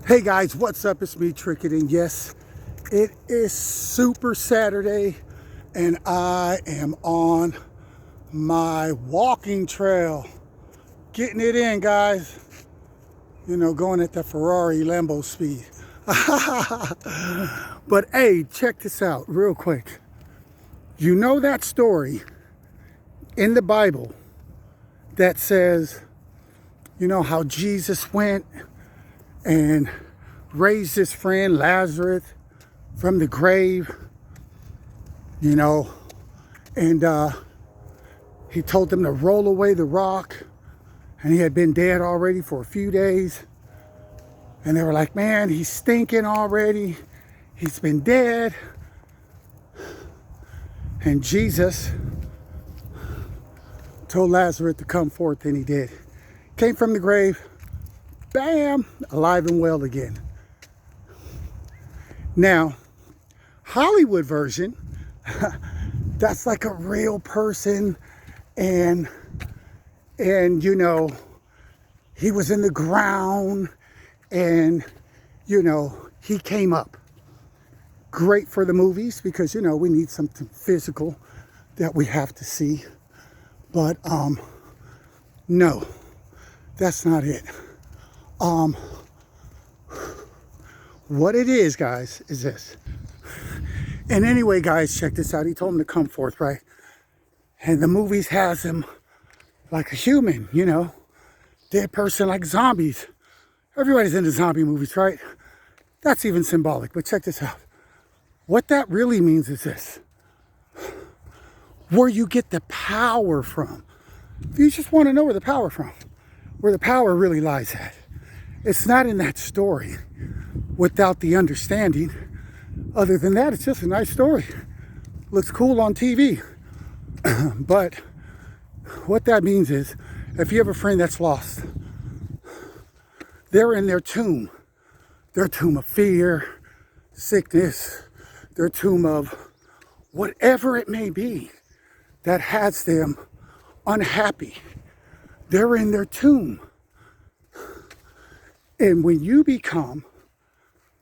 Hey guys, what's up? It's me, Trickett, and yes, it is Super Saturday, and I am on my walking trail. Getting it in, guys. You know, going at the Ferrari Lambo speed. But hey, check this out real quick. You know that story in the Bible that says, you know, how Jesus went and raised his friend Lazarus from the grave, you know, and he told them to roll away the rock, and he had been dead already for a few days, and they were like, man, he's stinking already, he's been dead. And Jesus told Lazarus to come forth, and he did. Came from the grave, bam, alive and well again. Now, Hollywood version, that's like a real person, and you know, he was in the ground, and you know, he came up. Great for the movies, because you know, we need something physical that we have to see. But no, that's not it. What it is, guys, is this. And anyway, guys, check this out. He told him to come forth, right? And the movies has him like a human, you know, dead person, like zombies. Everybody's into zombie movies, right? That's even symbolic. But check this out. What that really means is this. Where you get the power from. If you just want to know where the power from, where the power really lies at. It's not in that story without the understanding. Other than that, it's just a nice story. Looks cool on TV. But what that means is, if you have a friend that's lost, they're in their tomb of fear, sickness, their tomb of whatever it may be that has them unhappy. They're in their tomb. And when you become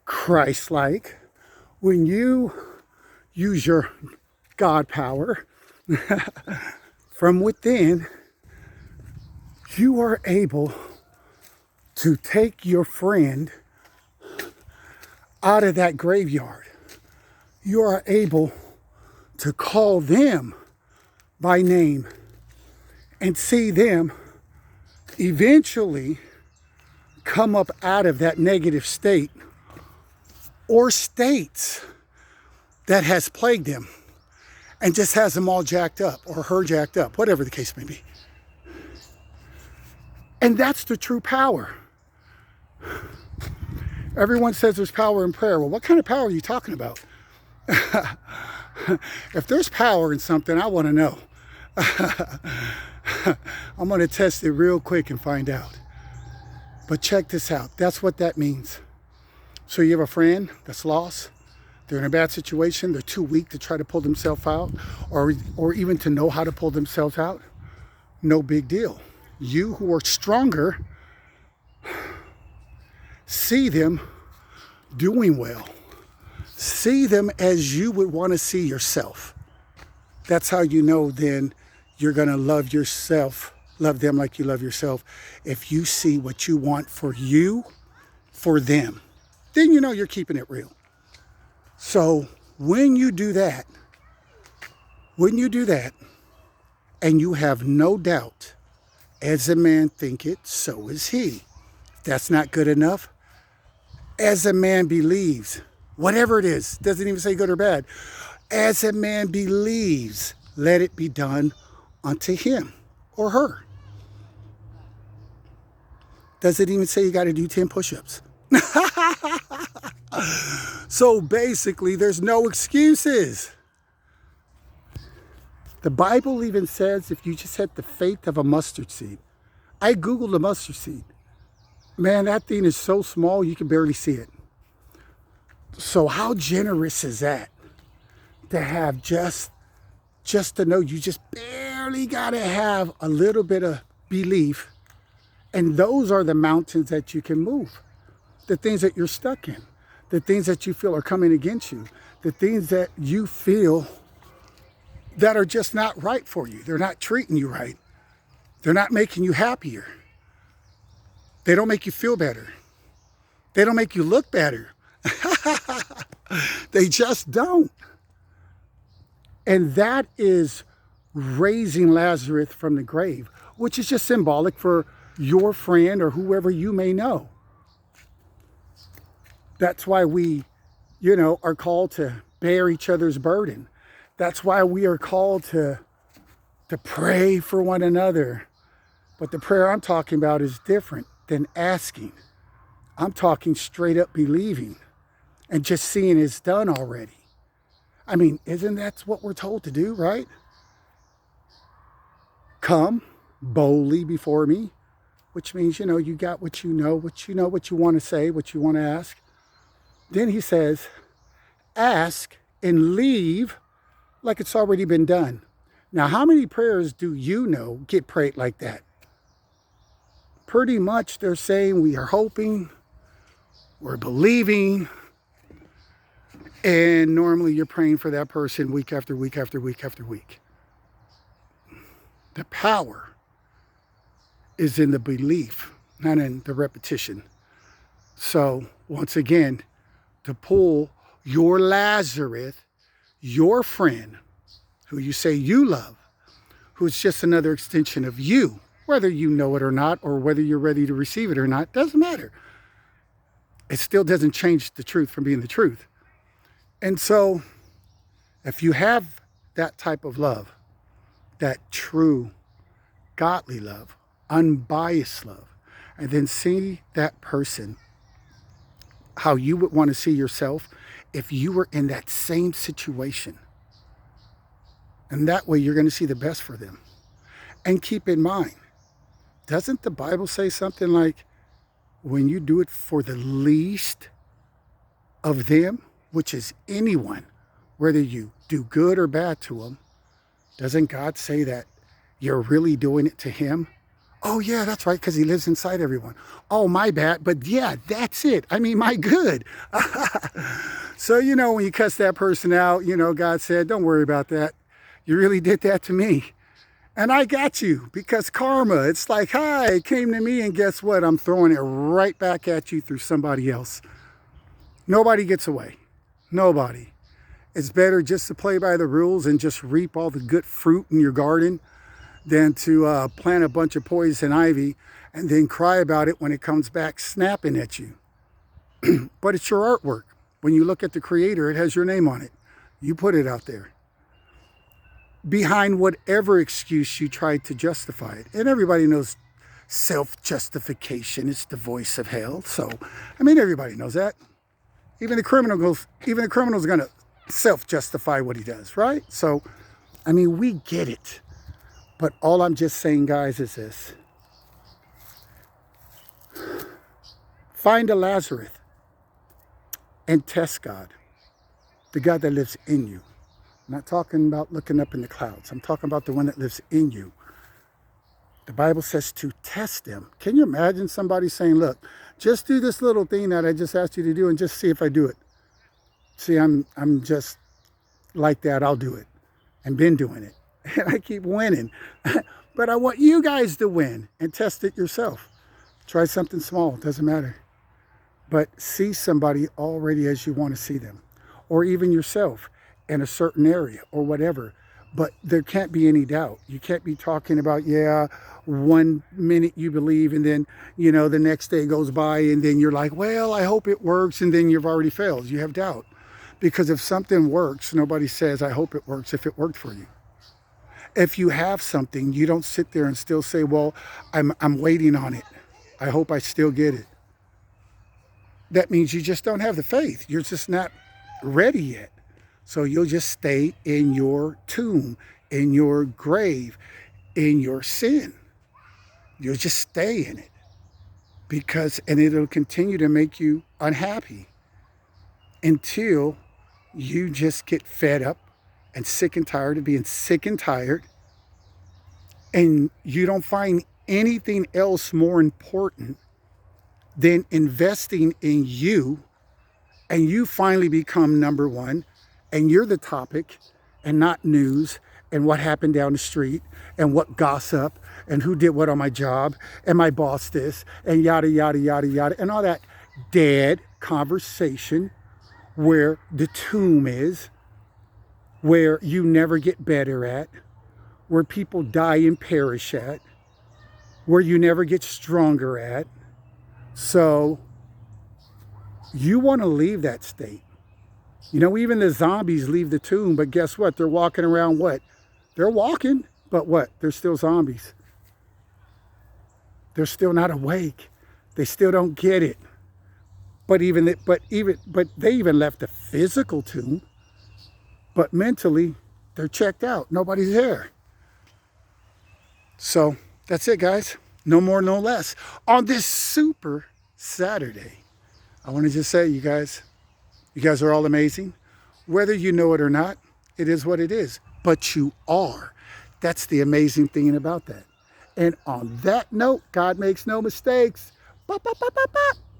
Christ-like, when you use your God power from within, you are able to take your friend out of that graveyard. You are able to call them by name and see them eventually come up out of that negative state or states that has plagued them and just has them all jacked up or her jacked up, whatever the case may be. And that's the true power. Everyone says there's power in prayer. Well, what kind of power are you talking about? If there's power in something, I want to know. I'm going to test it real quick and find out. But check this out. That's what that means. So you have a friend that's lost. They're in a bad situation. They're too weak to try to pull themselves out, or even to know how to pull themselves out. No big deal. You who are stronger, see them doing well. See them as you would want to see yourself. That's how you know then you're going to love yourself, love them like you love yourself. If you see what you want for you, for them, then you know you're keeping it real. So when you do that, and you have no doubt, as a man thinketh, so is he. If that's not good enough, as a man believes, whatever it is, doesn't even say good or bad. As a man believes, let it be done unto him or her. Doesn't even say you got to do 10 push-ups. So basically, there's no excuses. The Bible even says if you just had the faith of a mustard seed. I Googled a mustard seed. Man, that thing is so small you can barely see it. So how generous is that? To have just to know you just barely got to have a little bit of belief. And those are the mountains that you can move. the things that you're stuck in, the things that you feel are coming against you, the things that you feel that are just not right for you. They're not treating you right. They're not making you happier. They don't make you feel better. They don't make you look better. They just don't. And that is raising Lazarus from the grave, which is just symbolic for your friend or whoever you may know. That's why we, are called to bear each other's burden. That's why we are called to pray for one another. But the prayer I'm talking about is different than asking. I'm talking straight up believing and just seeing it's done already. I mean, isn't that what we're told to do, right? Come boldly before me, which means, you got what you know what you want to say, what you want to ask. Then he says, ask and leave like it's already been done. Now, how many prayers do you know get prayed like that? Pretty much they're saying we are hoping, we're believing, and normally you're praying for that person week after week after week after week. The power is in the belief, not in the repetition. So, once again, to pull your Lazarus, your friend, who you say you love, who's just another extension of you, whether you know it or not, or whether you're ready to receive it or not, doesn't matter. It still doesn't change the truth from being the truth. And so, if you have that type of love, that true, godly love, unbiased love, and then see that person how you would want to see yourself if you were in that same situation. And that way you're going to see the best for them. And keep in mind, doesn't the Bible say something like, when you do it for the least of them, which is anyone, whether you do good or bad to them, doesn't God say that you're really doing it to him? Oh, yeah, that's right, because he lives inside everyone. Oh, my bad, but yeah, that's it. I mean, my good. So, when you cuss that person out, God said, don't worry about that. You really did that to me. And I got you, because karma, it's like, hi, it came to me, and guess what? I'm throwing it right back at you through somebody else. Nobody gets away. Nobody. It's better just to play by the rules and just reap all the good fruit in your garden than to plant a bunch of poison ivy and then cry about it when it comes back snapping at you. But it's your artwork. When you look at the creator, it has your name on it. You put it out there. Behind whatever excuse you tried to justify it. And everybody knows self-justification is the voice of hell. So, everybody knows that. Even the criminal's going to self-justify what he does, right? So, we get it. But all I'm just saying, guys, is this. Find a Lazarus and test God, the God that lives in you. I'm not talking about looking up in the clouds. I'm talking about the one that lives in you. The Bible says to test them. Can you imagine somebody saying, look, just do this little thing that I just asked you to do and just see if I do it. See, I'm just like that. I'll do it. And been doing it. And I keep winning. But I want you guys to win and test it yourself. Try something small. It doesn't matter. But see somebody already as you want to see them. Or even yourself in a certain area or whatever. But there can't be any doubt. You can't be talking about, 1 minute you believe and then, the next day goes by and then you're like, well, I hope it works. And then you've already failed. You have doubt. Because if something works, nobody says, I hope it works if it worked for you. If you have something, you don't sit there and still say, well, I'm waiting on it. I hope I still get it. That means you just don't have the faith. You're just not ready yet. So you'll just stay in your tomb, in your grave, in your sin. You'll just stay in it. And it'll continue to make you unhappy until you just get fed up and sick and tired of being sick and tired, and you don't find anything else more important then investing in you, and you finally become number one, and you're the topic and not news and what happened down the street and what gossip and who did what on my job and my boss this and yada, yada, yada, yada, and all that dead conversation where the tomb is, where you never get better at, where people die and perish at, where you never get stronger at. So you want to leave that state. You know, even the zombies leave the tomb, but guess what? They're walking around what? They're walking, but what? They're still zombies. They're still not awake. They still don't get it. But they even left the physical tomb, but mentally they're checked out. Nobody's there. So that's it, guys. No more, no less. On this super Saturday, I want to just say, you guys are all amazing. Whether you know it or not, it is what it is. But you are. That's the amazing thing about that. And on that note, God makes no mistakes.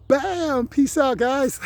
Bam. Peace out, guys.